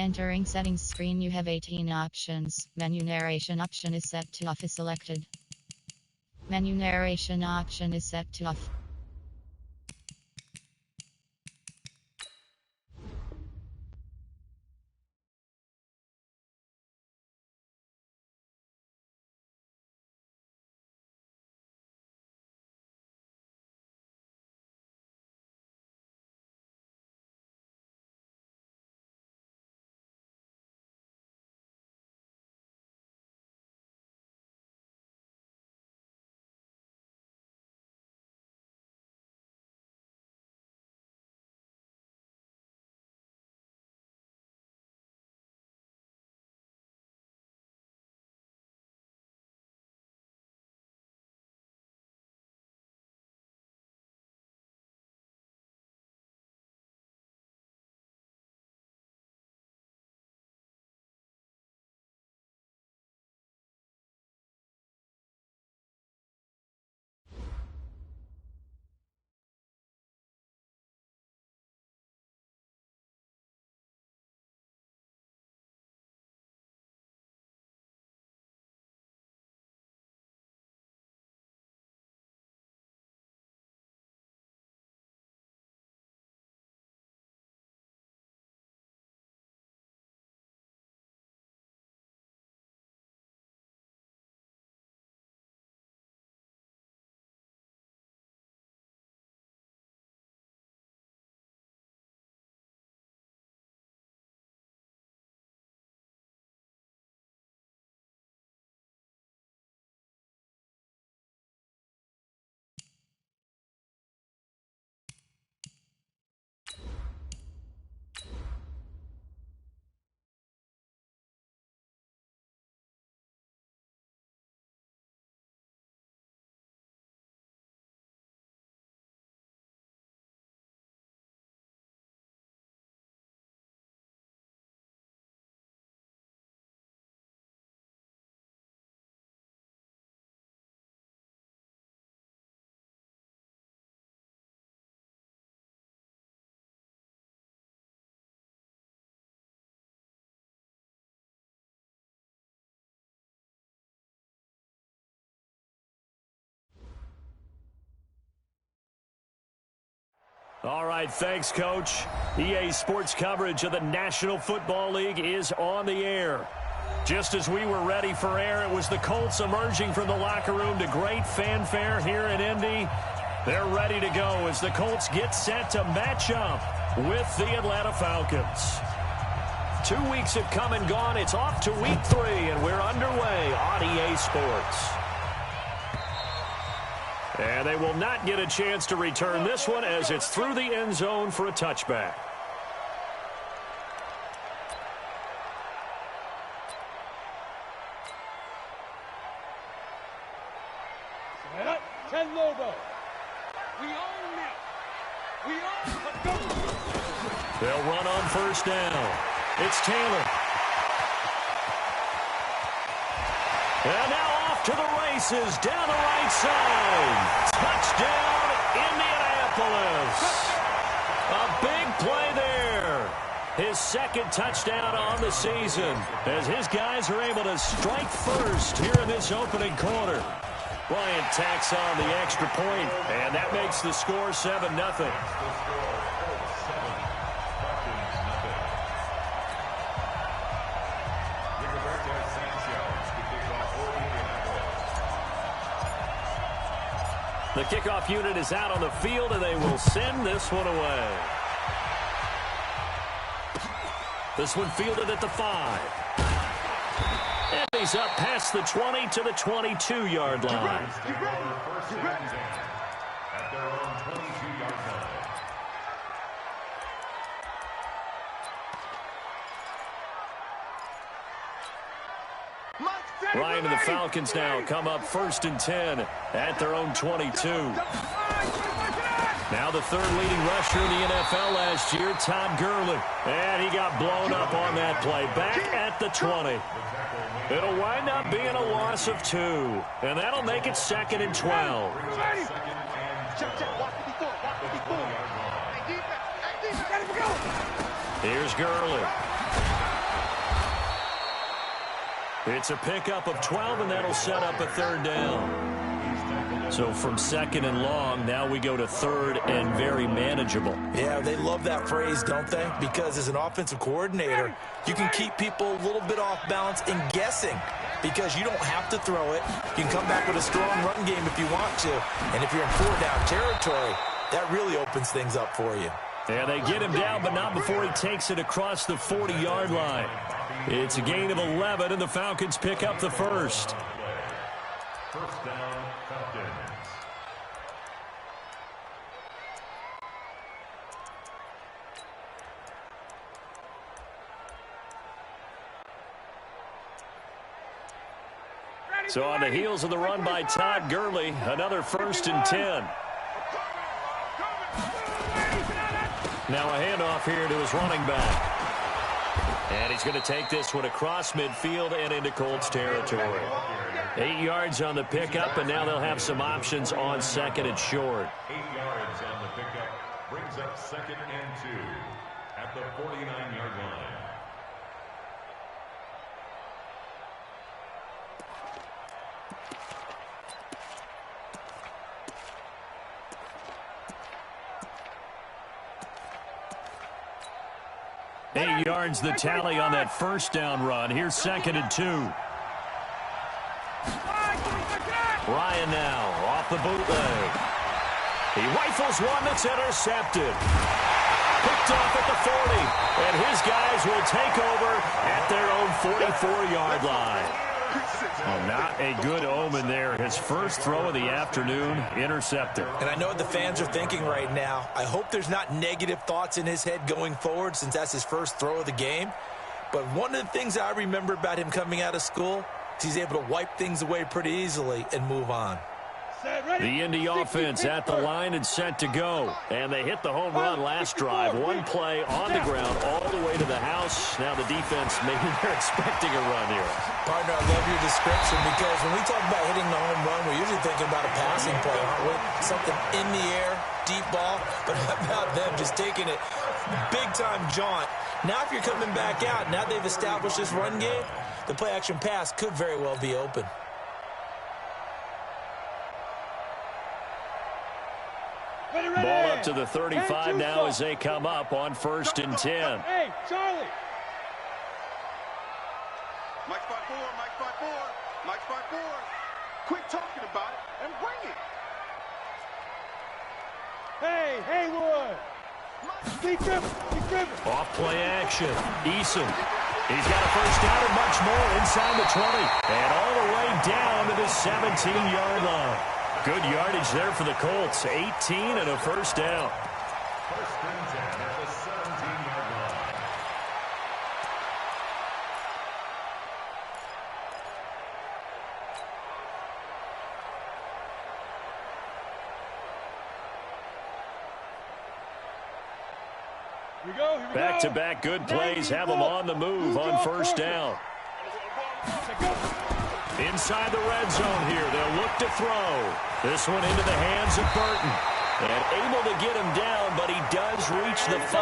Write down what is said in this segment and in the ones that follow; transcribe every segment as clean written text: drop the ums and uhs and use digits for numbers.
Entering settings screen, you have 18 options. Menu narration option is set to off is selected. Menu narration option is set to off. All right, thanks, Coach. EA Sports coverage of the National Football League is on the air. Just as we were ready for air, it was the Colts emerging from the locker room to great fanfare here in Indy. They're ready to go as the Colts get set to match up with the Atlanta Falcons. 2 weeks have come and gone. It's off to week 3, and we're underway on EA Sports. And they will not get a chance to return this one as it's through the end zone for a touchback. They'll run on first down. It's Taylor. And now off to the races down the right side. Touchdown, Indianapolis. A big play there. His second touchdown on the season as his guys are able to strike first here in this opening quarter. Bryant tacks on the extra point, and that makes the score 7-0. The kickoff unit is out on the field, and they will send this one away. This one fielded at the 5. And he's up past the 20 to the 22-yard line. Ryan and the Falcons now come up 1st and 10 at their own 22. Now the third leading rusher in the NFL last year, Todd Gurley. And he got blown up on that play. Back at the 20. It'll wind up being a loss of 2. And that'll make it 2nd and 12. Here's Gurley. It's a pickup of 12, and that'll set up a third down. So from second and long, now we go to third and very manageable. Yeah, they love that phrase, don't they? Because as an offensive coordinator, you can keep people a little bit off balance and guessing because you don't have to throw it. You can come back with a strong run game if you want to. And if you're in four-down territory, that really opens things up for you. And they get him down, but not before he takes it across the 40-yard line. It's a gain of 11, and the Falcons pick up the first. First down, Falcons. So on the heels of the run by Todd Gurley, another 1st and 10. Now a handoff here to his running back. And he's going to take this one across midfield and into Colts territory. 8 yards on the pickup, and now they'll have some options on 2nd and short. 8 yards on the pickup brings up 2nd and 2 at the 49-yard line. Eight yards the tally on that first down run. Here's 2nd and 2. Ryan now off the bootleg. He rifles one that's intercepted. Picked off at the 40. And his guys will take over at their own 44-yard line. Oh, not a good omen there. His first throw of the afternoon, intercepted. And I know what the fans are thinking right now. I hope there's not negative thoughts in his head going forward since that's his first throw of the game. But one of the things I remember about him coming out of school is he's able to wipe things away pretty easily and move on. The Indy offense at the line and set to go. And they hit the home run last drive. One play on the ground all the way to the house. Now the defense, maybe they're expecting a run here. Partner, I love your description because when we talk about hitting the home run, we're usually thinking about a passing play, aren't we? Something in the air, deep ball. But how about them just taking it big-time jaunt? Now if you're coming back out, now they've established this run game, the play-action pass could very well be open. Ball up to the 35 now as they come up on 1st and 10. Hey, Charlie. Mike's by 4, Mike's by 4, Mike's by 4. Quit talking about it and bring it. Hey, Haywood. Keep dribbling. Off play action. Eason. He's got a first down and much more inside the 20. And all the way down to the 17-yard line. Good yardage there for the Colts. 18 and a first down. First and 10 at the 17-yard line. Here we go. Back-to-back good plays have them on the move on first down. Inside the red zone here. They'll look to throw. This one into the hands of Burton. And able to get him down, but he does reach the 5.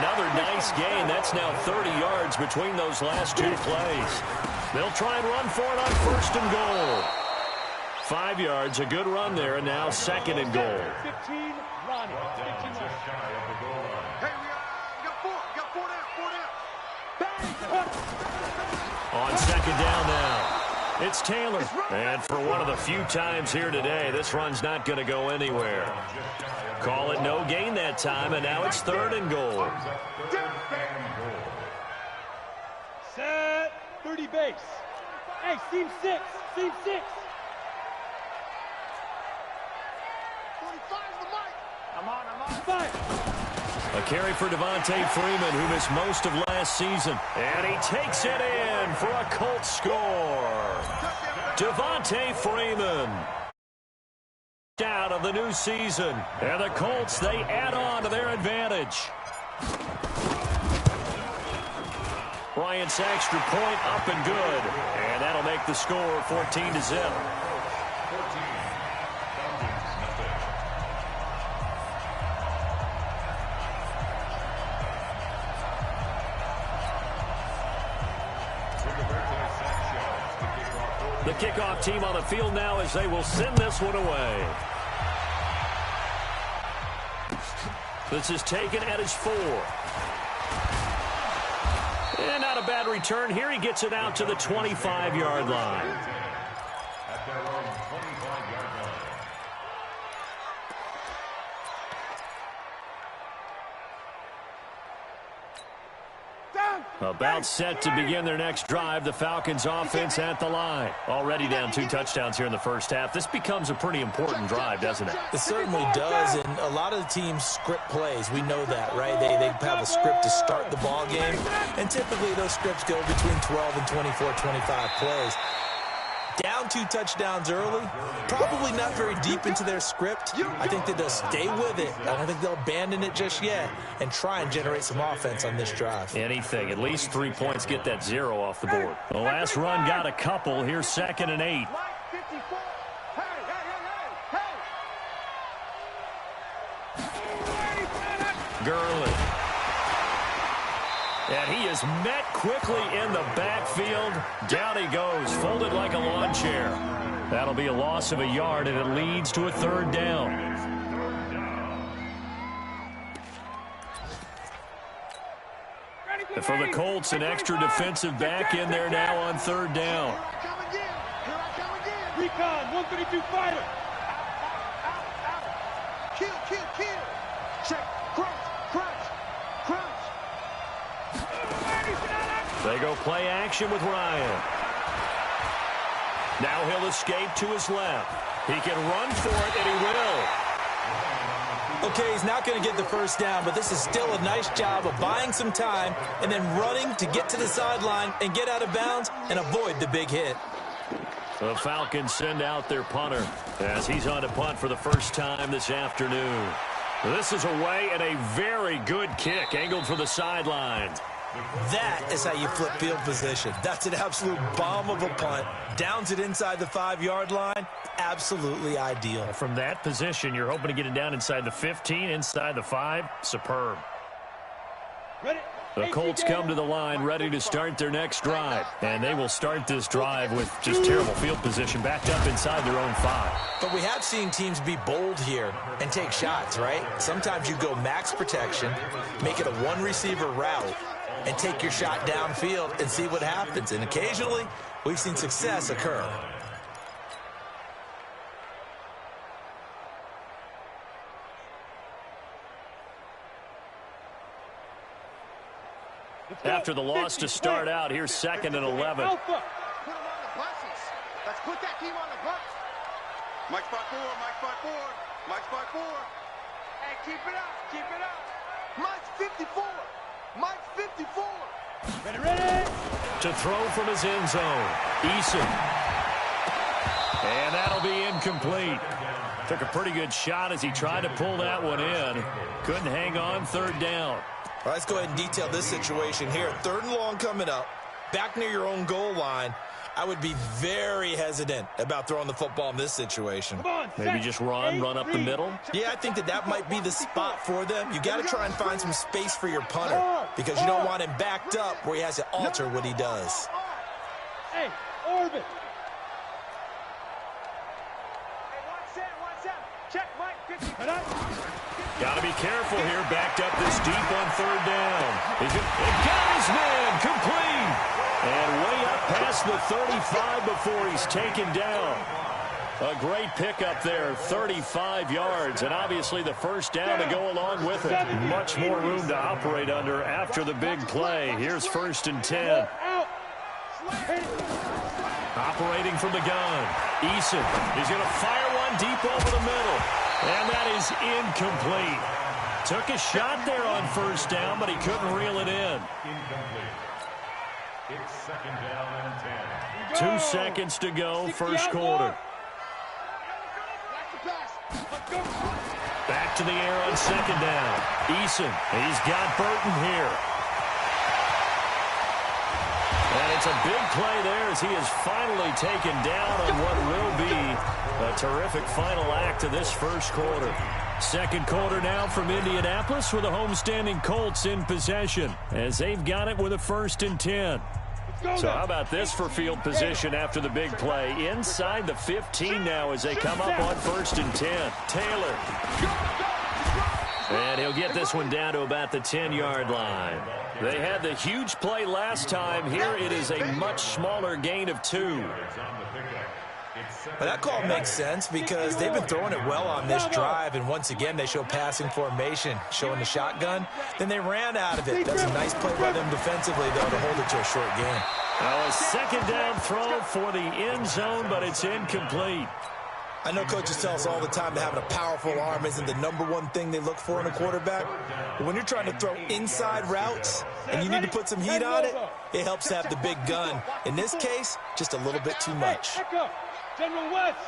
Another nice gain. That's now 30 yards between those last two plays. They'll try and run for it on 1st and goal. 5 yards, a good run there, and now 2nd and goal. 15, Ronnie. Just shy of the goal line. Hey, we got 4 down. On 2nd down now. It's Taylor. And for one of the few times here today, this run's not going to go anywhere. Call it no gain that time, and now it's 3rd and goal. Set. 30 base. Hey, seam 6. Seam 6. 45's the mic. I'm on. 5. A carry for Devontae Freeman, who missed most of last season. And he takes it in for a Colts score. Devontae Freeman out of the new season. And the Colts, they add on to their advantage. Bryant's extra point up and good. And that'll make the score 14-0. The kickoff team on the field now as they will send this one away. This is taken at his 4. And not a bad return here. He gets it out to the 25-yard line. At their own 25-yard line. About set to begin their next drive. The Falcons offense at the line. Already down 2 touchdowns here in the first half. This becomes a pretty important drive, doesn't it? It certainly does, and a lot of the teams script plays. We know that, right? They have a script to start the ball game, and typically those scripts go between 12 and 24, 25 plays. Down 2 touchdowns early, probably not very deep into their script. I think that they'll stay with it. I don't think they'll abandon it just yet and try and generate some offense on this drive. Anything. At least 3 points, get that 0 off the board. The last run got a couple. Here's 2nd and 8. Gurley. And he is met quickly in the backfield. Down he goes, folded like a lawn chair. That'll be a loss of a yard, and it leads to a 3rd down. And for the Colts, an extra defensive back in there now on 3rd down. Recon, 132 fighter. Kill. Check. Crunch. They go play action with Ryan. Now he'll escape to his left. He can run for it, and he will. Okay, he's not going to get the first down, but this is still a nice job of buying some time and then running to get to the sideline and get out of bounds and avoid the big hit. The Falcons send out their punter as he's on to punt for the first time this afternoon. This is away and a very good kick, angled for the sideline. That is how you flip field position. That's an absolute bomb of a punt. Downs it inside the 5-yard line. Absolutely ideal. From that position, you're hoping to get it down inside the 15, inside the 5. Superb. The Colts come to the line ready to start their next drive. And they will start this drive with just terrible field position backed up inside their own 5. But we have seen teams be bold here and take shots, right? Sometimes you go max protection, make it a 1-receiver route, and take your shot downfield and see what happens. And occasionally, we've seen success occur. After the loss to start out, here's 2nd and 11. Put him on the buses. Let's put that team on the bus. Mike's by 4. Mike's by 4. Hey, keep it up. Mike's 54. Mike's 54. Ready. To throw from his end zone. Eason. And that'll be incomplete. Took a pretty good shot as he tried to pull that one in. Couldn't hang on. 3rd down. All right, let's go ahead and detail this situation here. 3rd and long coming up. Back near your own goal line. I would be very hesitant about throwing the football in this situation. Maybe just run up the middle. Yeah, I think that might be the spot for them. You got to try and find some space for your punter because you don't want him backed up where he has to alter what he does. Hey, orbit. Check, Mike. 50. Got to be careful here. Backed up this deep on 3rd down. It got his man complete. And way up past the 35 before he's taken down. A great pickup there, 35 yards, and obviously the first down to go along with it. Much more room to operate under after the big play. Here's 1st and 10. Operating from the gun. Eason is going to fire one deep over the middle. And that is incomplete. Took a shot there on 1st down, but he couldn't reel it in. Incomplete. It's 2nd down and 10. 2 seconds to go, first quarter. Back to the air on 2nd down. Eason, he's got Burton here. And it's a big play there as he is finally taken down on what will be a terrific final act of this first quarter. 2nd quarter now from Indianapolis with the homestanding Colts in possession as they've got it with a 1st and 10. So how about this for field position after the big play? Inside the 15 now as they come up on 1st and 10. Taylor. And he'll get this one down to about the 10-yard line. They had the huge play last time. Here it is a much smaller gain of 2. Well, that call makes sense because they've been throwing it well on this drive, and once again they show passing formation, showing the shotgun. Then they ran out of it. That's a nice play by them defensively, though, to hold it to a short gain. Now a 2nd down throw for the end zone, but it's incomplete. I know coaches tell us all the time that having a powerful arm isn't the #1 thing they look for in a quarterback. But when you're trying to throw inside routes and you need to put some heat on it, it helps to have the big gun. In this case, just a little bit too much. General West.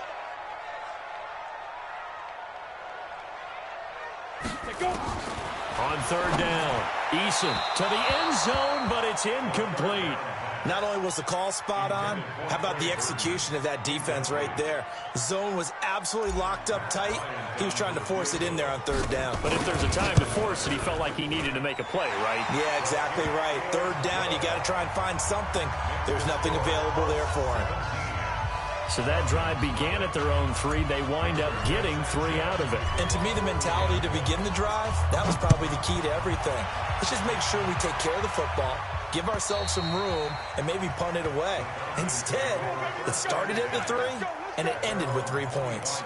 On 3rd down, Eason to the end zone, but it's incomplete. Not only was the call spot on, how about the execution of that defense right there? The zone was absolutely locked up tight. He was trying to force it in there on 3rd down. But if there's a time to force it, he felt like he needed to make a play, right? Yeah, exactly right. 3rd down, you got to try and find something. There's nothing available there for him. So that drive began at their own 3. They wind up getting 3 out of it. And to me, the mentality to begin the drive, that was probably the key to everything. Let's just make sure we take care of the football, give ourselves some room, and maybe punt it away. Instead, it started at the 3, and it ended with 3 points.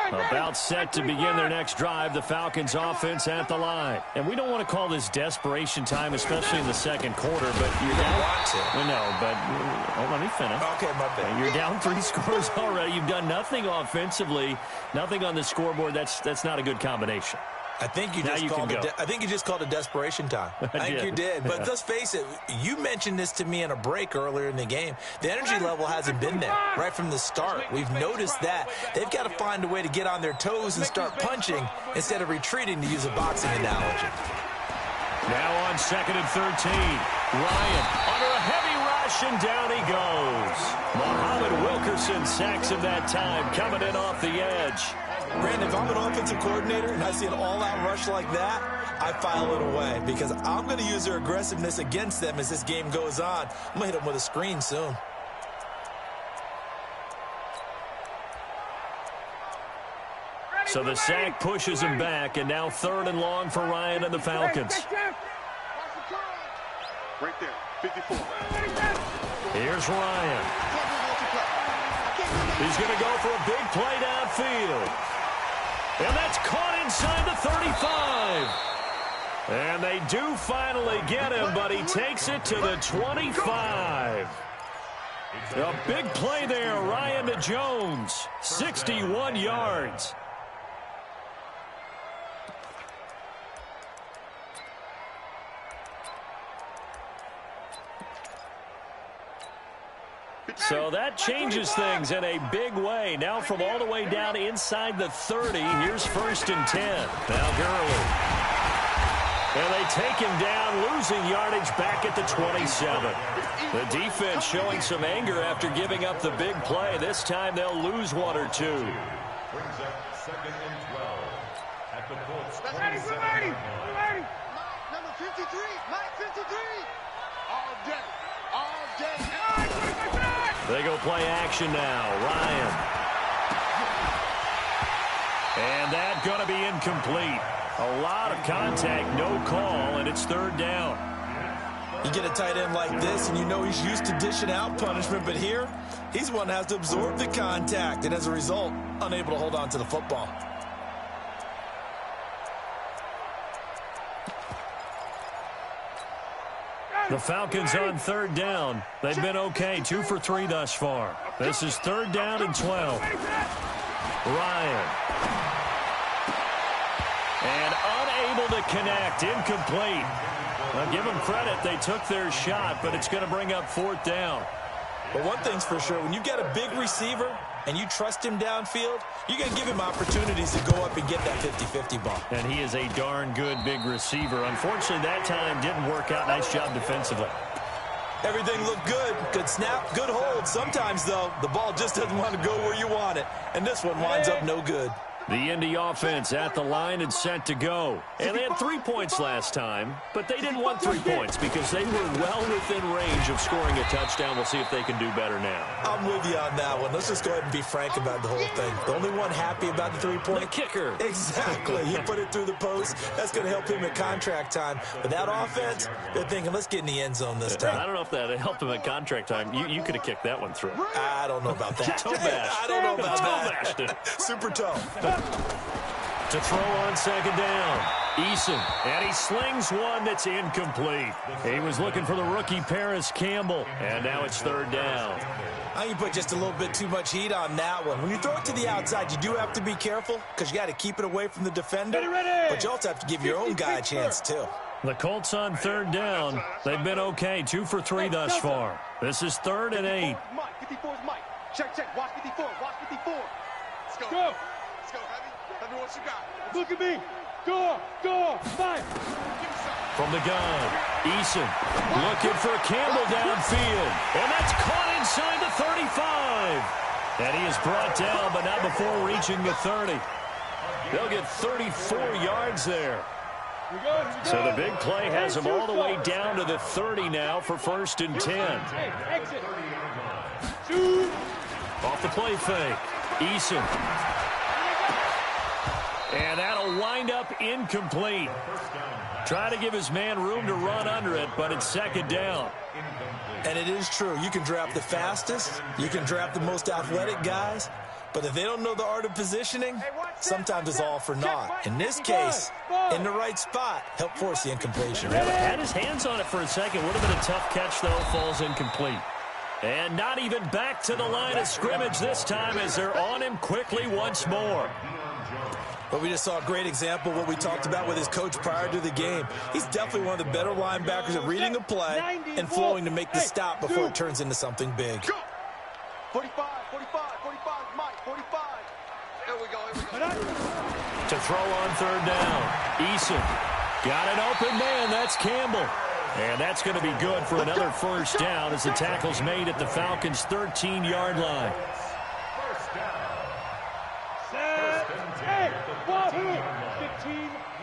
About set to begin their next drive, the Falcons offense at the line. And we don't want to call this desperation time, especially in the 2nd quarter, but you're down. Well, no, but let me finish. Okay, my bad. You're down 3 scores already. You've done nothing offensively, nothing on the scoreboard. That's not a good combination. I think you just called it desperation time. I think you did. But let's face it, you mentioned this to me in a break earlier in the game. The energy level hasn't been there right from the start. We've noticed that. They've got to find a way to get on their toes and start punching instead of retreating, to use a boxing analogy. Now on 2nd and 13, Ryan under a heavy rush, and down he goes. Muhammad Wilkerson sacks him that time, coming in off the edge. Brandon, if I'm an offensive coordinator and I see an all-out rush like that, I file it away because I'm going to use their aggressiveness against them as this game goes on. I'm going to hit them with a screen soon. So the sack pushes him back, and now 3rd and long for Ryan and the Falcons. Right there, 54. Here's Ryan. He's going to go for a big play downfield. And that's caught inside the 35. And they do finally get him, but he takes it to the 25. A big play there, Ryan to Jones. 61 yards. So that changes things in a big way. Now from all the way down inside the 30, here's 1st and 10. Now Gurley. And they take him down, losing yardage back at the 27. The defense showing some anger after giving up the big play. This time they'll lose 1 or 2. Brings up 2nd and 12 at the Colts. Number 53, Mike 53. All day, all day. They go play action now. Ryan. And that's going to be incomplete. A lot of contact, no call, and it's 3rd down. You get a tight end like this, and you know he's used to dishing out punishment, but here, he's one that has to absorb the contact, and as a result, unable to hold on to the football. The Falcons on 3rd down. They've been okay, 2 for 3 thus far. This is 3rd down and 12. Ryan. And unable to connect, incomplete. Now give them credit, they took their shot, but it's going to bring up 4th down. But one thing's for sure, when you get a big receiver and you trust him downfield, you're going to give him opportunities to go up and get that 50-50 ball. And he is a darn good big receiver. Unfortunately, that time didn't work out. Nice job defensively. Everything looked good. Good snap, good hold. Sometimes, though, the ball just doesn't want to go where you want it. And this one winds up no good. The Indy offense at the line and set to go. And they had 3 points last time, but they didn't want 3 points because they were well within range of scoring a touchdown. We'll see if they can do better now. I'm with you on that one. Let's just go ahead and be frank about the whole thing. The only one happy about the 3-point? The kicker. Exactly. He put it through the post. That's going to help him at contract time. But that offense, they're thinking, let's get in the end zone this time. I don't know if that helped him at contract time. You could have kicked that one through. I don't know about that. Toe bash. I don't know about that. Super toe. To throw on second down. Eason, and he slings one that's incomplete. He was looking for the rookie Paris Campbell, and now it's third down. I think you put just a little bit too much heat on that one. When you throw it to the outside, you do have to be careful because you got to keep it away from the defender. But you also have to give your own guy a chance, too. The Colts on third down. They've been okay, 2 for 3 thus far. This is 3rd and 8. Mike, 54 is Mike. Check. Watch 54. Watch 54. Let's go. Go. Let's go, Heavy. Heavy, what you got? Look at me. Go. Fire. From the gun, Eason looking for Campbell downfield. And that's caught inside the 35. And he is brought down, but not before reaching the 30. They'll get 34 yards there. Here we go. So the big play has him all the way down to the 30 now for 1st and 10. Hey, exit. Shoot. Off the play fake, Eason. And that'll wind up incomplete. Try to give his man room to run under it, but it's 2nd down. And it is true. You can draft the fastest. You can draft the most athletic guys. But if they don't know the art of positioning, sometimes it's all for naught. In this case, in the right spot, help force the incompletion. Had his hands on it for a second. Would have been a tough catch, though. Falls incomplete. And not even back to the line of scrimmage this time as they're on him quickly once more. But we just saw a great example of what we talked about with his coach prior to the game. He's definitely one of the better linebackers at reading a play and flowing to make the stop before it turns into something big. 45, Mike, 45. Here we go. To throw on third down, Eason got an open man. That's Campbell. And that's going to be good for another 1st down as the tackle's made at the Falcons' 13-yard line. Set. Hey, ball, 15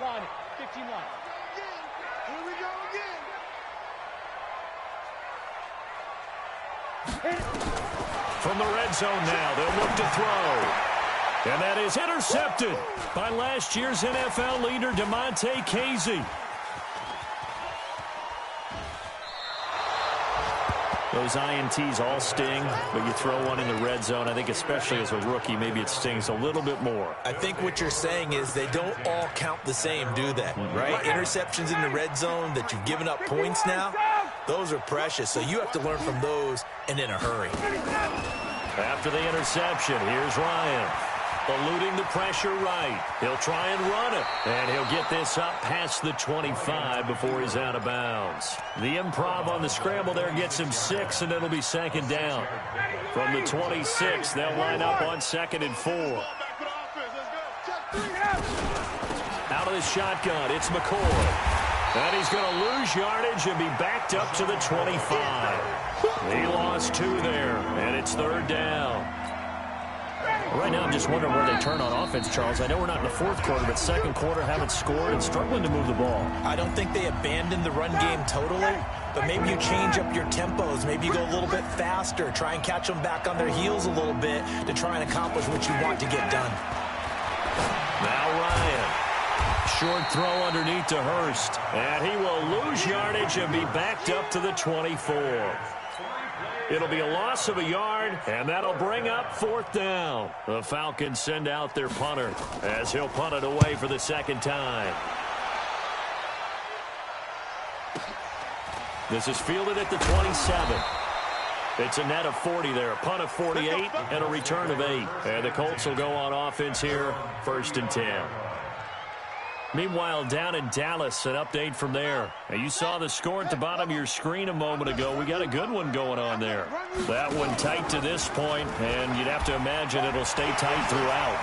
line. 15 line. Here we go again. From the red zone now, they'll look to throw. And that is intercepted by last year's NFL leader, DeMonte Casey. Those INTs all sting, but you throw one in the red zone, I think especially as a rookie, maybe it stings a little bit more. I think what you're saying is they don't all count the same, do they? Right? Interceptions in the red zone that you've given up points now, those are precious. So you have to learn from those and in a hurry. After the interception, here's Ryan. Eluding the pressure right. He'll try and run it. And he'll get this up past the 25 before he's out of bounds. The improv on the scramble there gets him 6, and it'll be 2nd down. From the 26, they'll line up on 2nd and 4. Out of the shotgun, it's McCoy. And he's going to lose yardage and be backed up to the 25. He lost 2 there, and it's 3rd down. Right now, I'm just wondering where they turn on offense, Charles. I know we're not in the 4th quarter, but 2nd quarter haven't scored and struggling to move the ball. I don't think they abandoned the run game totally, but maybe you change up your tempos. Maybe you go a little bit faster, try and catch them back on their heels a little bit to try and accomplish what you want to get done. Now Ryan. Short throw underneath to Hurst. And he will lose yardage and be backed up to the 24. It'll be a loss of a yard, and that'll bring up 4th down. The Falcons send out their punter as he'll punt it away for the 2nd time. This is fielded at the 27. It's a net of 40 there, a punt of 48, and a return of 8. And the Colts will go on offense here, 1st and 10. Meanwhile, down in Dallas, an update from there. Now, you saw the score at the bottom of your screen a moment ago. We got a good one going on there. That one tight to this point, and you'd have to imagine it'll stay tight throughout.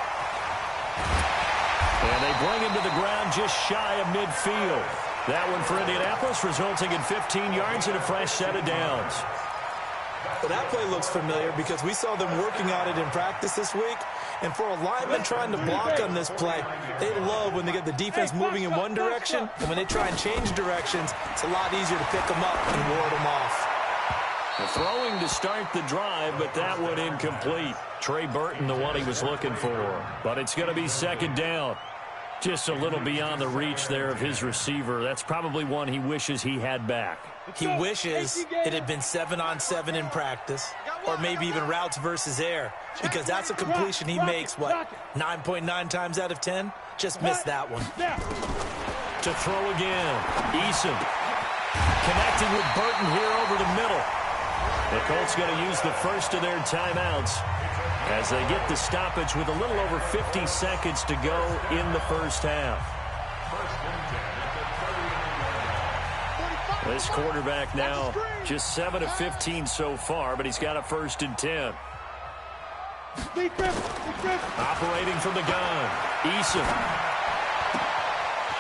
And they bring him to the ground just shy of midfield. That one for Indianapolis, resulting in 15 yards and a fresh set of downs. Well, that play looks familiar because we saw them working on it in practice this week. And for a lineman trying to block on this play, they love when they get the defense moving in one direction, and when they try and change directions, it's a lot easier to pick them up and ward them off. The throwing to start the drive, but that one incomplete. Trey Burton, the one he was looking for. But it's going to be second down. Just a little beyond the reach there of his receiver. That's probably one he wishes he had back. He wishes it had been 7-on-7 in practice, or maybe even routes versus air, because that's a completion he makes, 9.9 times out of 10? Just missed that one. To throw again, Eason. Connecting with Burton here over the middle. The Colts going to use the first of their timeouts as they get the stoppage with a little over 50 seconds to go in the first half. This quarterback now just 7 of 15 so far, but he's got a 1st and 10. Operating from the gun, Eason.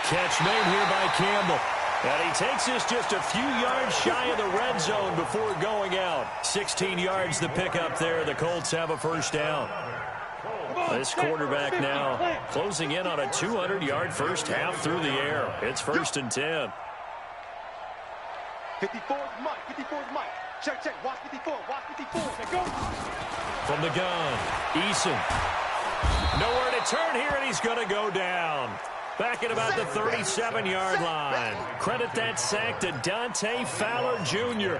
Catch made here by Campbell. And he takes this just a few yards shy of the red zone before going out. 16 yards to pick up there. The Colts have a 1st down. This quarterback now closing in on a 200-yard first half through the air. It's 1st and 10. 54 is Mike. 54 is Mike. Check. Watch 54. Watch 54. Go. From the gun, Eason. Nowhere to turn here, and he's going to go down. Back at about the 37-yard line. Credit that sack to Dante Fowler Jr.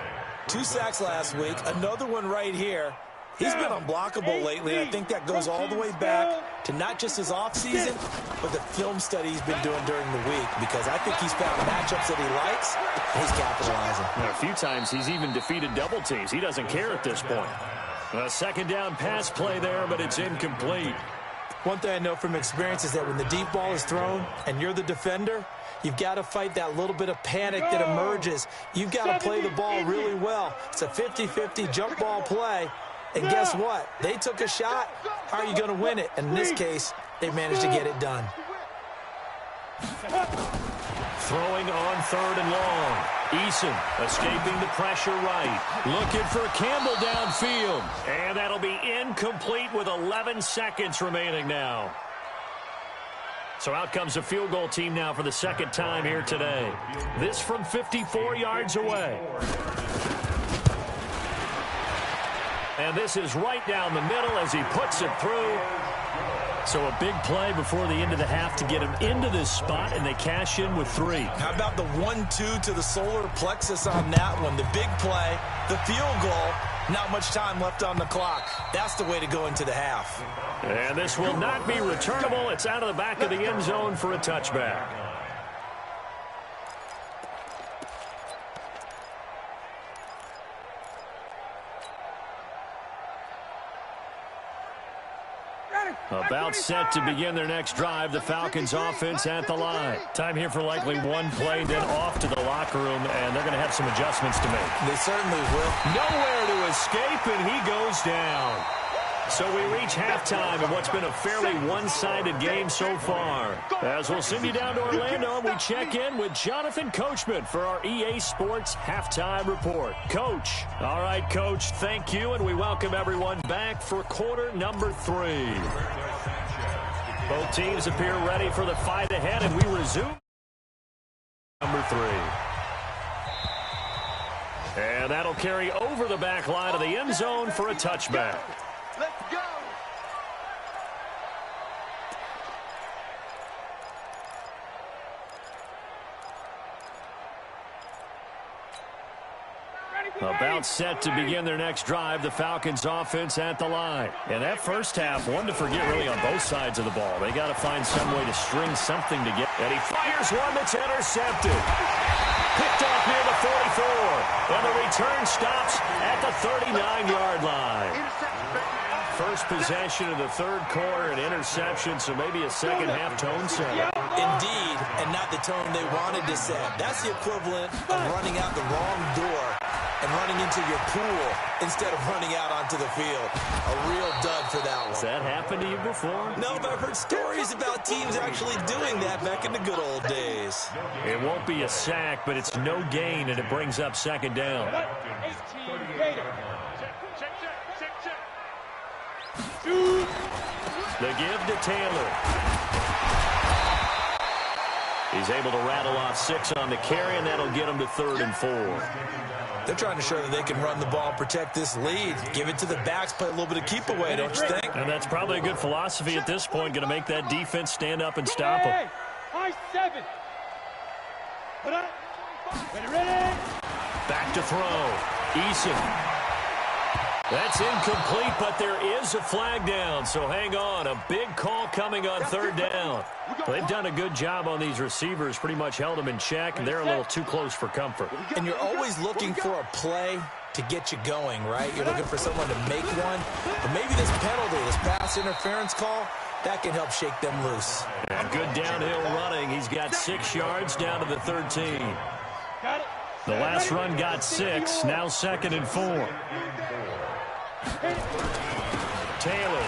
2 sacks last week, another one right here. He's been unblockable lately, and I think that goes all the way back to not just his offseason, but the film study he's been doing during the week, because I think he's found matchups that he likes, and he's capitalizing. A few times he's even defeated double teams. He doesn't care at this point. A 2nd down pass play there, but it's incomplete. One thing I know from experience is that when the deep ball is thrown and you're the defender, you've got to fight that little bit of panic that emerges. You've got to play the ball really well. It's a 50-50 jump ball play. And guess what? They took a shot. How are you going to win it? And in this case, they managed to get it done. Throwing on 3rd and long. Eason escaping the pressure right. Looking for Campbell downfield. And that'll be incomplete with 11 seconds remaining now. So out comes a field goal team now for the 2nd time here today. This from 54 yards away. And this is right down the middle as he puts it through. So a big play before the end of the half to get him into this spot, and they cash in with 3. How about the 1-2 to the solar plexus on that one? The big play, the field goal, not much time left on the clock. That's the way to go into the half. And this will not be returnable. It's out of the back of the end zone for a touchback. About set to begin their next drive. The Falcons offense at the line. Time here for likely one play, then off to the locker room, and they're going to have some adjustments to make. They certainly will. Nowhere to escape, and he goes down. So we reach halftime in what's been a fairly one-sided game so far. As we'll send you down to Orlando, we check in with Jonathan Coachman for our EA Sports Halftime Report. Coach. All right, Coach, thank you, and we welcome everyone back for quarter number 3. Both teams appear ready for the fight ahead, and we resume number 3. And that'll carry over the back line of the end zone for a touchback. Let's go. About set to begin their next drive, the Falcons offense at the line. And that first half, one to forget really on both sides of the ball. They got to find some way to string something together. And he fires one that's intercepted. Picked off near the 44. And the return stops at the 39-yard line. First possession of the 3rd quarter, an interception, so maybe a second half tone setter. Indeed, and not the tone they wanted to set. That's the equivalent of running out the wrong door and running into your pool instead of running out onto the field. A real dud for that one. Has that happened to you before? No, but I've heard stories about teams actually doing that back in the good old days. It won't be a sack, but it's no gain, and it brings up 2nd down. 18 Gator. The give to Taylor. He's able to rattle off 6 on the carry, and that'll get him to 3rd and 4. They're trying to show that they can run the ball and protect this lead. Give it to the backs, play a little bit of keep away, don't you think? And that's probably a good philosophy at this point, going to make that defense stand up and stop them. High 7. Ready. Back to throw. Eason. That's incomplete, but there is a flag down, so hang on. A big call coming on 3rd down. They've done a good job on these receivers, pretty much held them in check, and they're a little too close for comfort. And you're always looking for a play to get you going, right? You're looking for someone to make one. But maybe this penalty, this pass interference call, that can help shake them loose. And good downhill running. He's got 6 yards down to the 13. The last run got 6, now 2nd and 4. Taylor.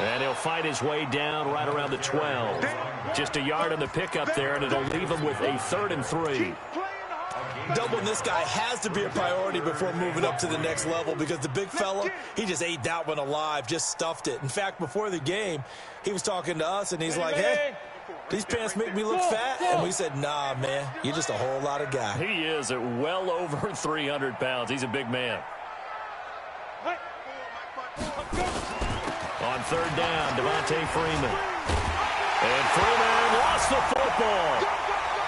And he'll fight his way down right around the 12. Just a yard on the pickup there, and it'll leave him with a 3rd and 3. Doubling this guy has to be a priority before moving up to the next level, because the big fella, he just ate that one alive, just stuffed it. In fact, before the game, he was talking to us, and he's like, hey, these pants make me look fat. And we said, nah, man, you're just a whole lot of guy. He is at well over 300 pounds. He's a big man. On 3rd down, Devontae Freeman. And Freeman lost the football.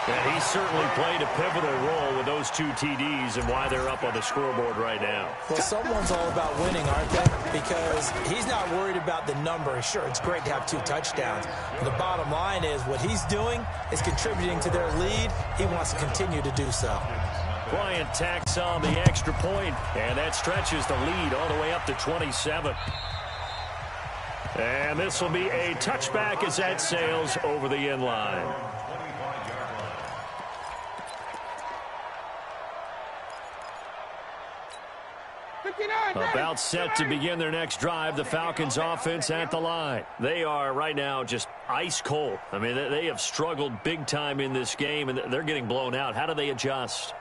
And he certainly played a pivotal role with those 2 TDs and why they're up on the scoreboard right now. Well, someone's all about winning, aren't they? Because he's not worried about the number. Sure, it's great to have 2 touchdowns. But the bottom line is what he's doing is contributing to their lead. He wants to continue to do so. Bryant tacks on the extra point, and that stretches the lead all the way up to 27. And this will be a touchback as that sails over the end line. About set to begin their next drive, the Falcons offense at the line. They are right now just ice cold. I mean, they have struggled big time in this game, and they're getting blown out. How do they adjust?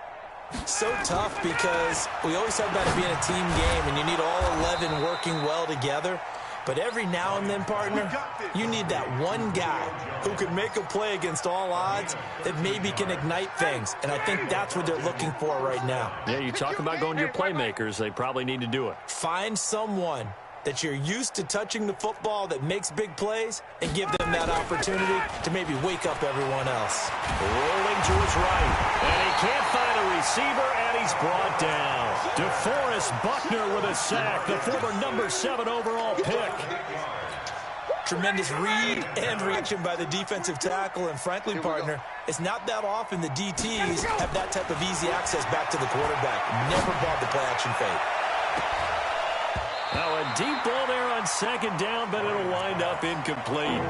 So tough, because we always talk about it being a team game, and you need all 11 working well together. But every now and then, partner, you need that one guy who can make a play against all odds that maybe can ignite things. And I think that's what they're looking for right now. Yeah, you talk about going to your playmakers. They probably need to do it. Find someone that you're used to touching the football that makes big plays and give them that opportunity to maybe wake up everyone else. Rolling to his right, and he can't find a receiver, and he's brought down. DeForest Buckner with a sack, the former number 7 overall pick. Tremendous read and reaction by the defensive tackle, and frankly, partner, it's not that often the DTs have that type of easy access back to the quarterback. Never bought the play-action fake. Now a deep ball there on 2nd down, but it'll wind up incomplete.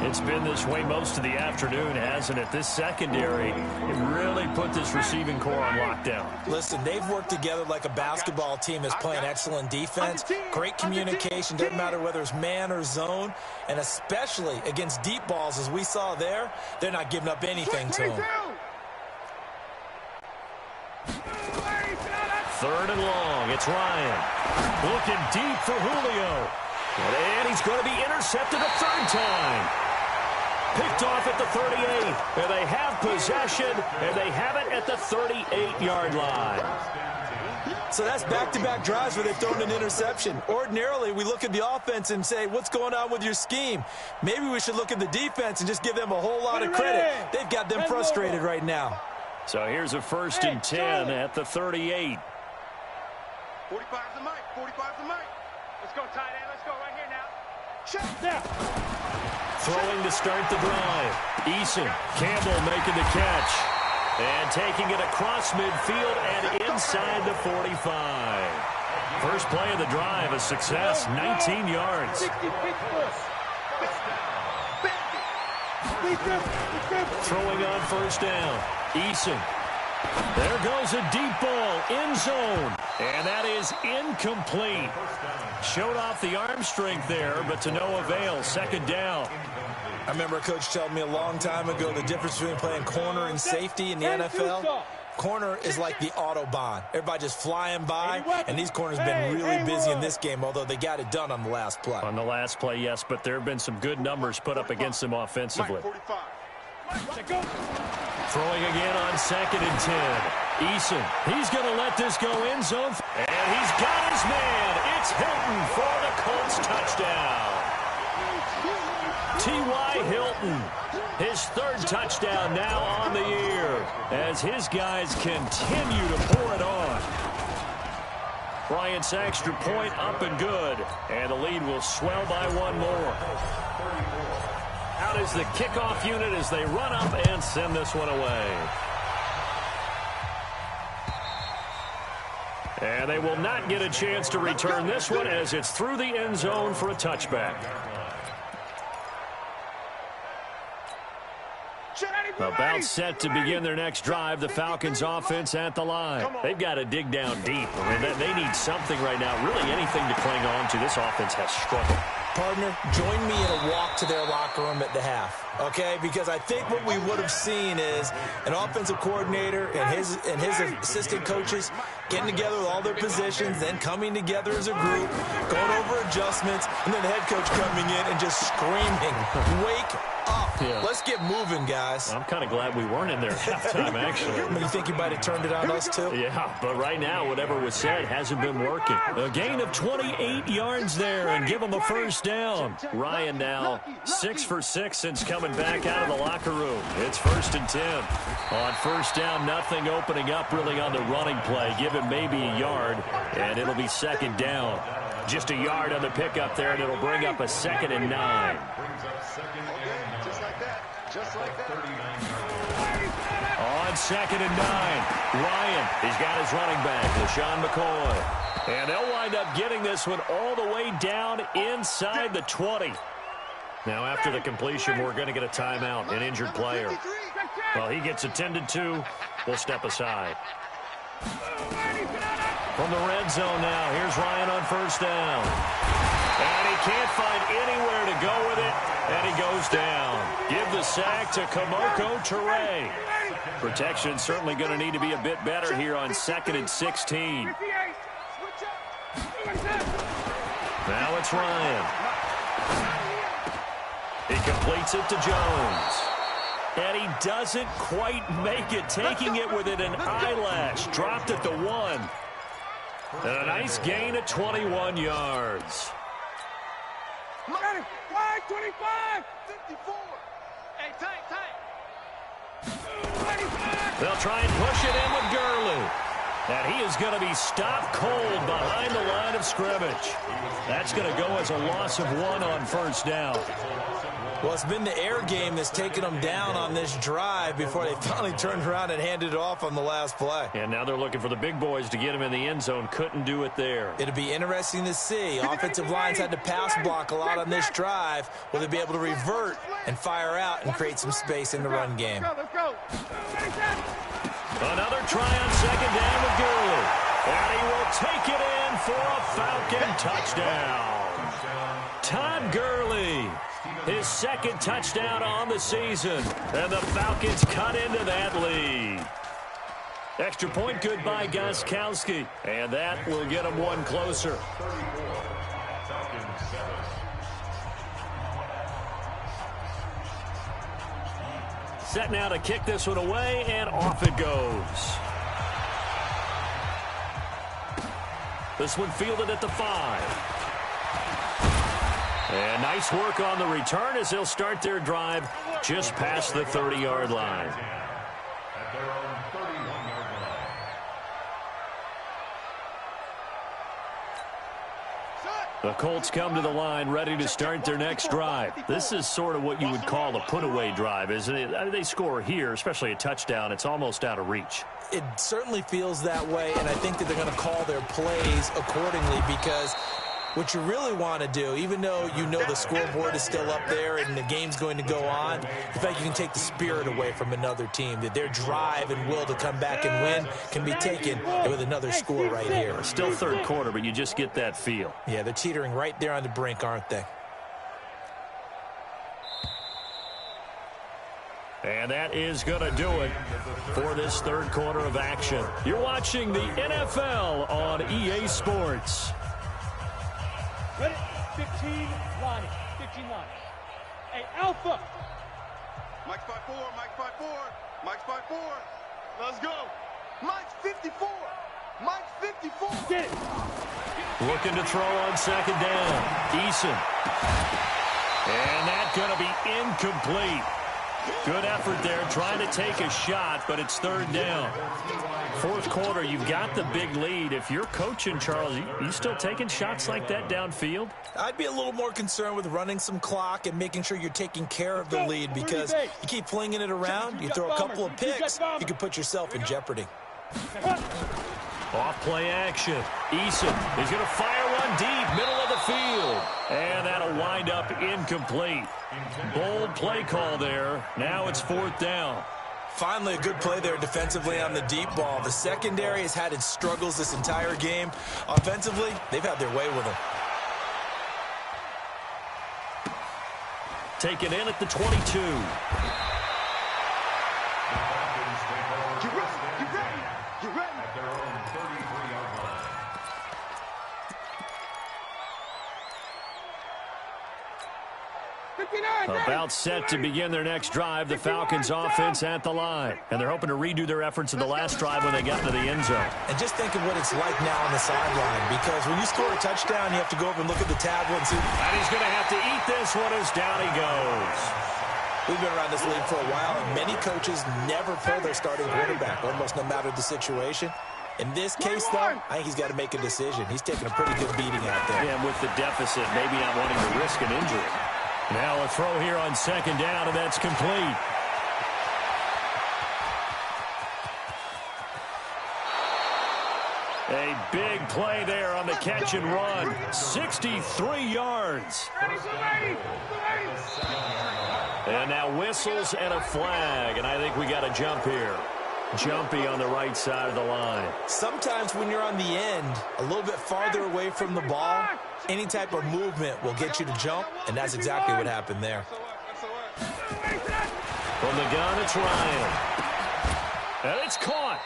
It's been this way most of the afternoon, hasn't it? This secondary, it really put this receiving core on lockdown. Listen, they've worked together like a basketball team that's playing excellent defense. Great communication, doesn't matter whether it's man or zone. And especially against deep balls, as we saw there, they're not giving up anything to them. 3rd and long, it's Ryan. Looking deep for Julio. And he's going to be intercepted a 3rd time. Picked off at the 38. And they have possession, and they have it at the 38-yard line. So that's back-to-back drives where they've thrown an interception. Ordinarily, we look at the offense and say, what's going on with your scheme? Maybe we should look at the defense and just give them a whole lot of credit. They've got them frustrated right now. So here's a 1st and 10 at the 38. 45's the mic. 45's the mic. Let's go, tight end. Let's go right here now. Check. Now. Throwing to start the drive. Eason, Campbell making the catch. And taking it across midfield and inside the 45. First play of the drive, a success, 19 yards. Throwing on 1st down. Eason. There goes a deep ball, end zone. And that is incomplete. Showed off the arm strength there, but to no avail. 2nd down. I remember a coach telling me a long time ago the difference between playing corner and safety in the NFL. Corner is like the Autobahn. Everybody just flying by, and these corners have been really busy in this game, although they got it done on the last play. On the last play, yes, but there have been some good numbers put up against them offensively. Throwing again on 2nd and 10. Eason, he's going to let this go end zone. And he's got his man. It's Hilton for the Colts touchdown. T.Y. Hilton, his 3rd touchdown now on the year as his guys continue to pour it on. Bryant's extra point up and good, and the lead will swell by 1 more. Out is the kickoff unit as they run up and send this one away. And they will not get a chance to return this one as it's through the end zone for a touchback. About set to begin their next drive, the Falcons offense at the line. They've got to dig down deep. I mean, they need something right now, really anything to cling on to. This offense has struggled. Partner, join me in a walk to their locker room at the half, okay? Because I think what we would have seen is an offensive coordinator and his assistant coaches getting together with all their positions, then coming together as a group, going over adjustments, and then the head coach coming in and just screaming, "Wake up. Yeah. Let's get moving, guys." I'm kind of glad we weren't in there at halftime, actually. You think you might have turned it on us, too? Yeah, but right now, whatever was said hasn't been working. A gain of 28 yards there and give them a first down. Ryan now 6 for 6 since coming back out of the locker room. It's 1st and 10. On first down, nothing opening up really on the running play. Give him maybe a yard, and it'll be 2nd down. Just a yard on the pickup there, and it'll bring up a 2nd and 9. Just like that. On 2nd and 9, Ryan, he's got his running back, LaShawn McCoy. And they'll wind up getting this one all the way down inside the 20. Now, after the completion, we're going to get a timeout, an injured player. Well, he gets attended to. We'll step aside. From the red zone now, here's Ryan on first down. And he can't find anywhere to go with it, and he goes down. Give the sack to Kamoko Toure. Protection certainly going to need to be a bit better here on 2nd and 16. Now it's Ryan. He completes it to Jones. And he doesn't quite make it, taking it within an eyelash. Dropped at the 1. And a nice gain of 21 yards. 25, 54. Hey, tight. They'll try and push it in with Gurley. And he is going to be stopped cold behind the line of scrimmage. That's going to go as a loss of 1 on first down. Well, it's been the air game that's taken them down on this drive before they finally turned around and handed it off on the last play. And now they're looking for the big boys to get him in the end zone. Couldn't do it there. It'll be interesting to see. Offensive lines had to pass block a lot on this drive. Will they be able to revert and fire out and create some space in the run game? Let's go. Another try on 2nd down with Gurley. And he will take it in for a Falcon touchdown. Todd Gurley. His 2nd touchdown on the season. And the Falcons cut into that lead. Extra point good by Gostkowski. And that will get them 1 closer. Set now to kick this one away, and off it goes. This one fielded at the 5. And nice work on the return as they'll start their drive just past the 30-yard line. At their own 31-yard line. The Colts come to the line ready to start their next drive. This is sort of what you would call a put-away drive, isn't it? I mean, they score here, especially a touchdown. It's almost out of reach. It certainly feels that way, and I think that they're going to call their plays accordingly because what you really want to do, even though you know the scoreboard is still up there and the game's going to go on, the fact you can take the spirit away from another team, that their drive and will to come back and win can be taken with another score right here. Still third quarter, but you just get that feel. Yeah, they're teetering right there on the brink, aren't they? And that is going to do it for this third quarter of action. You're watching the NFL on EA Sports. Ready? 15 line. 15 line. Hey, Alpha. Mike's 5-4, Mike's 5-4, Mike's 5-4. Let's go. Mike's 54. Mike's 54. Get it. Looking to throw on second down. Eason. And that's going to be incomplete. Good effort there, trying to take a shot, but it's third down. Fourth quarter, you've got the big lead. If you're coaching, Charles, you still taking shots like that downfield? I'd be a little more concerned with running some clock and making sure you're taking care of the lead, because you keep flinging it around, you throw a couple of picks, you can put yourself in jeopardy. Off play action. Eason is going to fire one deep, middle of the field. And that'll wind up incomplete. Bold play call there. Now it's fourth down. Finally, a good play there defensively on the deep ball. The secondary has had its struggles this entire game. Offensively, they've had their way with them. Taken in at the 22. About set to begin their next drive, the Falcons offense at the line. And they're hoping to redo their efforts in the last drive when they got into the end zone. And just think of what it's like now on the sideline, because when you score a touchdown, you have to go over and look at the tablet and see. And he's going to have to eat this one as down he goes. We've been around this league for a while, and many coaches never pull their starting quarterback, almost no matter the situation. In this case, though, I think he's got to make a decision. He's taking a pretty good beating out there. Yeah, and with the deficit, maybe not wanting to risk an injury. Now a throw here on second down, and that's complete. A big play there on the catch and run. 63 yards. And now whistles and a flag, and I think we got a jump here. Jumpy on the right side of the line. Sometimes when you're on the end, a little bit farther away from the ball, any type of movement will get you to jump, and that's exactly what happened there. From the gun, it's Ryan. And it's caught.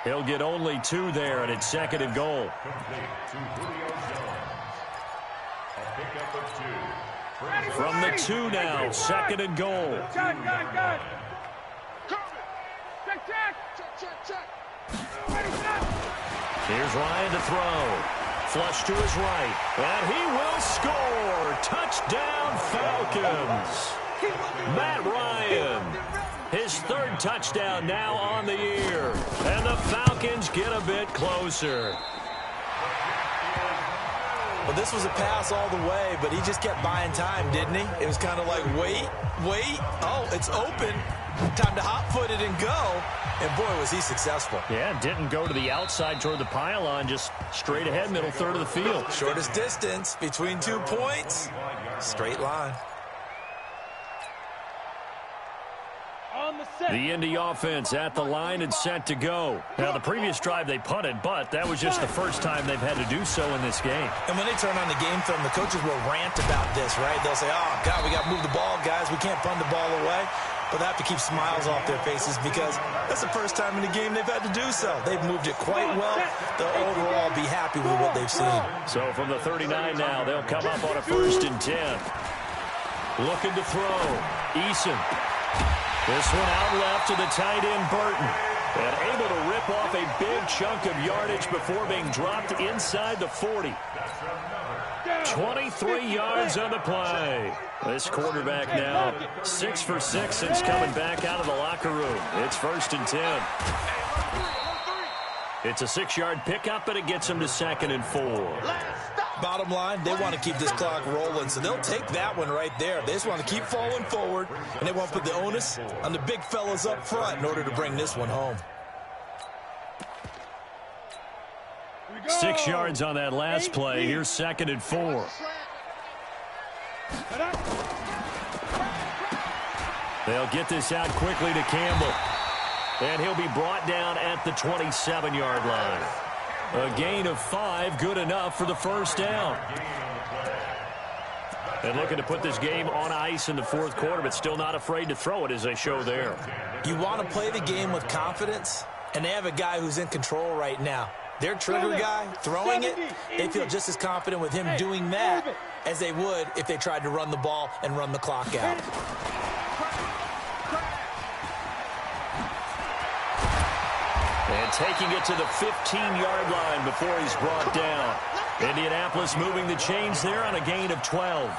He'll get only 2 there, and it's second and goal. From the 2 now, second and goal. Here's Ryan to throw. Flush to his right. And he will score. Touchdown, Falcons. Matt Ryan. His third touchdown now on the year. And the Falcons get a bit closer. Well, this was a pass all the way, but he just kept buying time, didn't he? It was kind of like, wait. Oh, it's open. Time to hot-foot it and go. And, boy, was he successful. Yeah, didn't go to the outside toward the pylon, just straight ahead, middle third of the field. Shortest distance between 2 points. Straight line. The Indy offense at the line and set to go. Now, the previous drive they punted, but that was just the first time they've had to do so in this game. And when they turn on the game film, the coaches will rant about this, right? They'll say, oh, God, we got to move the ball, guys. We can't punt the ball away. But they have to keep smiles off their faces because that's the first time in the game they've had to do so. They've moved it quite well. They'll overall be happy with what they've seen. So from the 39 now, they'll come up on a 1st and 10. Looking to throw. Eason. This one out left to the tight end, Burton. And able to rip off a big chunk of yardage before being dropped inside the 40. 23 yards on the play. This quarterback now 6 for 6 since coming back out of the locker room. It's 1st and 10. It's a 6-yard pickup, but it gets him to 2nd and 4. Bottom line, they want to keep this clock rolling, so they'll take that one right there. They just want to keep falling forward, and they want to put the onus on the big fellas up front in order to bring this one home. 6 yards on that last play. Here's 2nd and 4. They'll get this out quickly to Campbell. And he'll be brought down at the 27-yard line. A gain of 5, good enough for the first down. And looking to put this game on ice in the fourth quarter, but still not afraid to throw it as they show there. You want to play the game with confidence, and they have a guy who's in control right now. Their trigger guy, throwing it, they feel just as confident with him doing that as they would if they tried to run the ball and run the clock out. And taking it to the 15-yard line before he's brought down. Indianapolis moving the chains there on a gain of 12.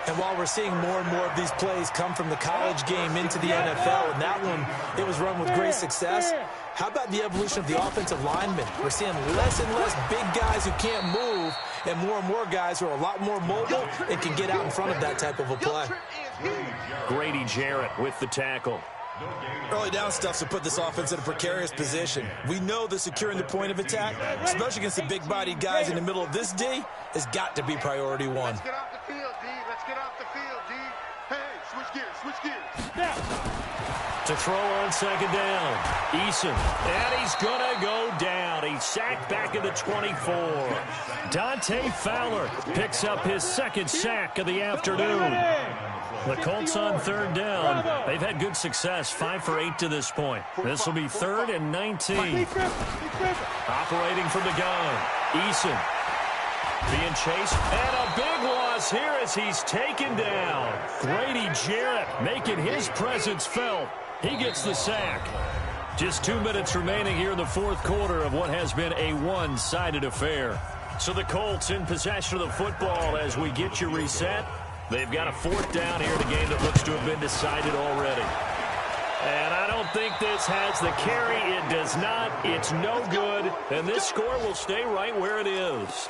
And while we're seeing more and more of these plays come from the college game into the NFL, and that one, it was run with great success, how about the evolution of the offensive linemen? We're seeing less and less big guys who can't move, and more guys who are a lot more mobile and can get out in front of that type of a play. Grady Jarrett with the tackle. Early down stuff to put this offense in a precarious position. We know that securing the point of attack, especially against the big-bodied guys in the middle of this D, has got to be priority one. Let's get off the field, D. Let's get off the field, D. Hey, switch gears, switch gears. To throw on second down, Eason, and he's going to go down. He's sacked back at the 24. Dante Fowler picks up his second sack of the afternoon. The Colts on third down. They've had good success, 5 for 8 to this point. This will be 3rd and 19. Operating from the gun, Eason being chased, and a big loss here as he's taken down. Grady Jarrett making his presence felt. He gets the sack. Just 2 minutes remaining here in the fourth quarter of what has been a one-sided affair. So the Colts in possession of the football as we get you reset. They've got a 4th down here in a game that looks to have been decided already. And I don't think this has the carry. It does not. It's no good. And this score will stay right where it is.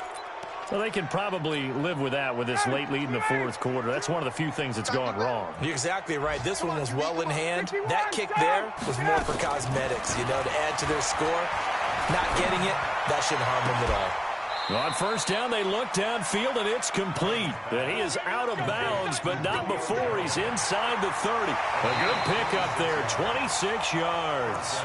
Well, they can probably live with that with this late lead in the fourth quarter. That's one of the few things that's gone wrong. You're exactly right. This one was well in hand. That kick there was more for cosmetics, to add to their score. Not getting it, that shouldn't harm them at all. On first down, they look downfield, and it's complete. And he is out of bounds, but not before he's inside the 30. A good pickup there, 26 yards.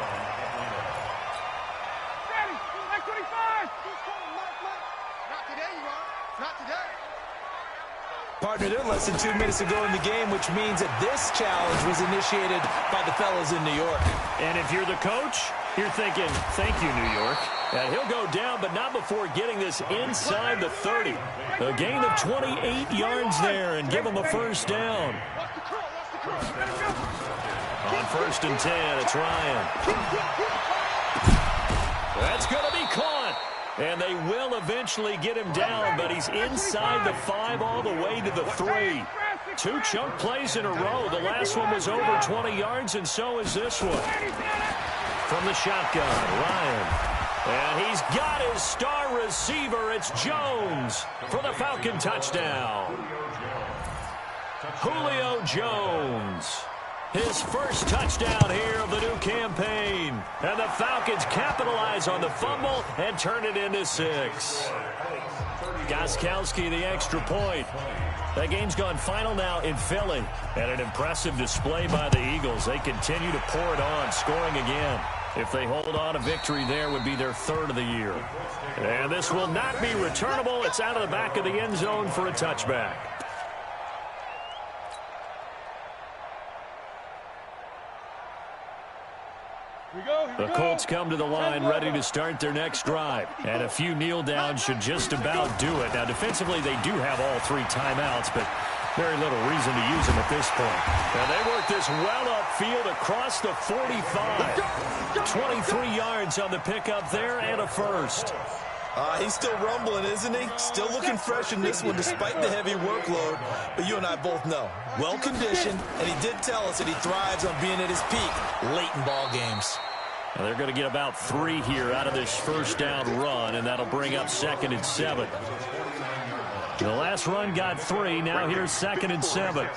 Partner, they're less than 2 minutes ago in the game, which means that this challenge was initiated by the fellas in New York. And if you're the coach, you're thinking, thank you, New York. And he'll go down, but not before getting this inside the 30. A gain of 28 yards there and give him a first down. On 1st and 10, it's Ryan. That's going to be caught. And they will eventually get him down, but he's inside the 5 all the way to the 3. 2 chunk plays in a row. The last one was over 20 yards, and so is this one. From the shotgun, Ryan. And he's got his star receiver. It's Jones for the Falcon touchdown. Julio Jones. His first touchdown here of the new campaign. And the Falcons capitalize on the fumble and turn it into 6. Gostkowski the extra point. That game's gone final now in Philly. And an impressive display by the Eagles. They continue to pour it on, scoring again. If they hold on, a victory there would be their 3rd of the year. And this will not be returnable. It's out of the back of the end zone for a touchback. The Colts come to the line ready to start their next drive. And a few kneel downs should just about do it. Now, defensively, they do have all 3 timeouts, but very little reason to use them at this point. And they work this well upfield across the 45. 23 yards on the pickup there and a first. He's still rumbling, isn't he? Still looking fresh in this one despite the heavy workload. But you and I both know, well-conditioned, and he did tell us that he thrives on being at his peak late in ball games. Now they're going to get about 3 here out of this first down run, and that'll bring up 2nd and 7. The last run got 3. Now here's 2nd and 7. Today's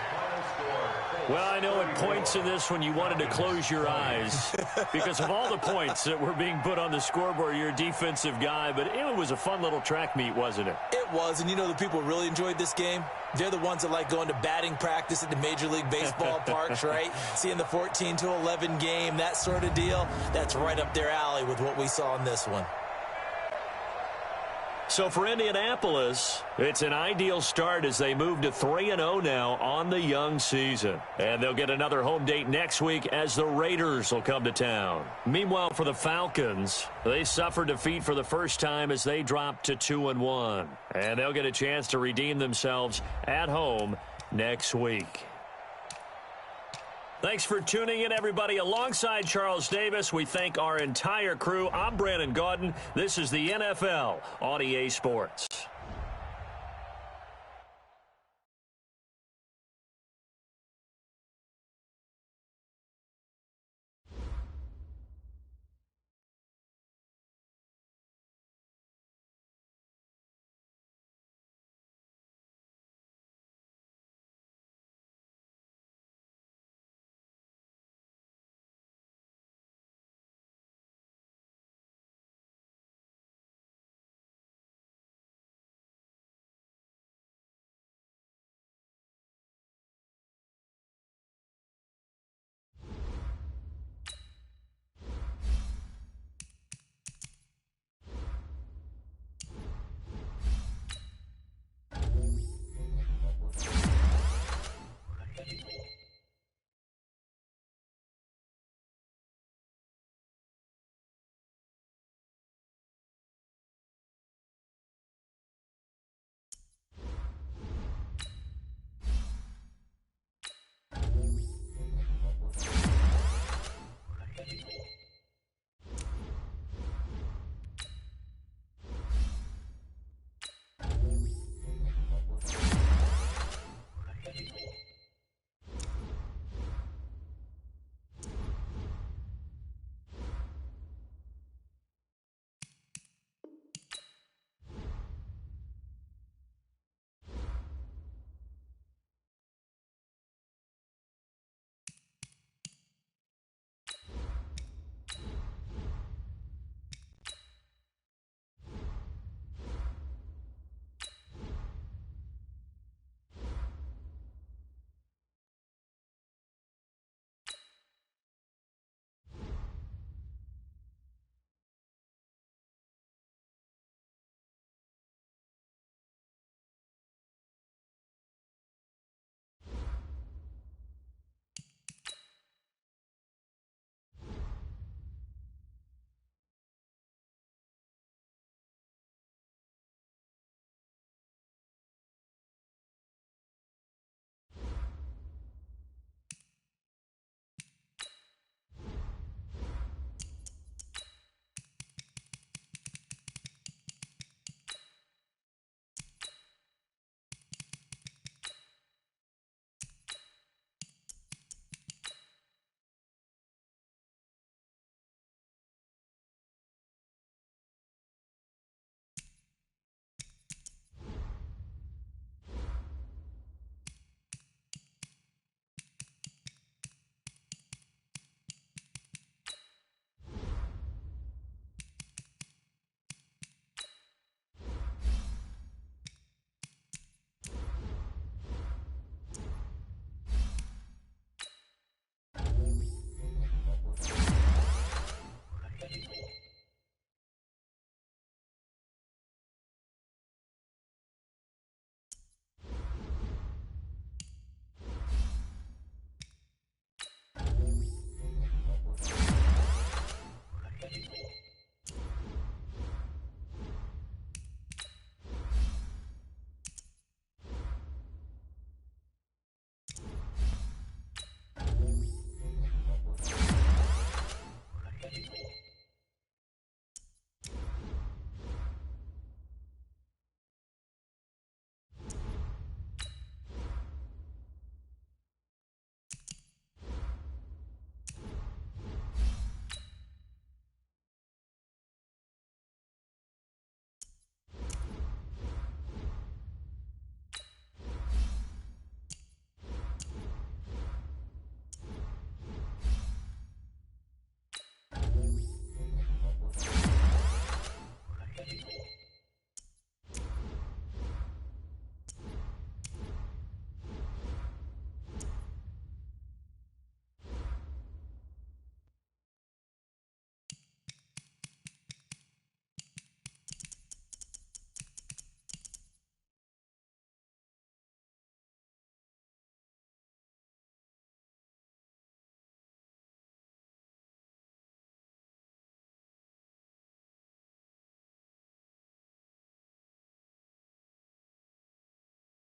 final score, Well, I know at points in this when you wanted to close your eyes because of all the points that were being put on the scoreboard. You're a defensive guy, but it was a fun little track meet, wasn't it? It was, and you know the people who really enjoyed this game? They're the ones that like going to batting practice at the Major League Baseball parks, right? Seeing the 14-11 game, that sort of deal. That's right up their alley with what we saw in this one. So for Indianapolis, it's an ideal start as they move to 3-0 now on the young season. And they'll get another home date next week as the Raiders will come to town. Meanwhile, for the Falcons, they suffered defeat for the first time as they dropped to 2-1. And they'll get a chance to redeem themselves at home next week. Thanks for tuning in, everybody. Alongside Charles Davis, we thank our entire crew. I'm Brandon Gaudin. This is the NFL on EA Sports.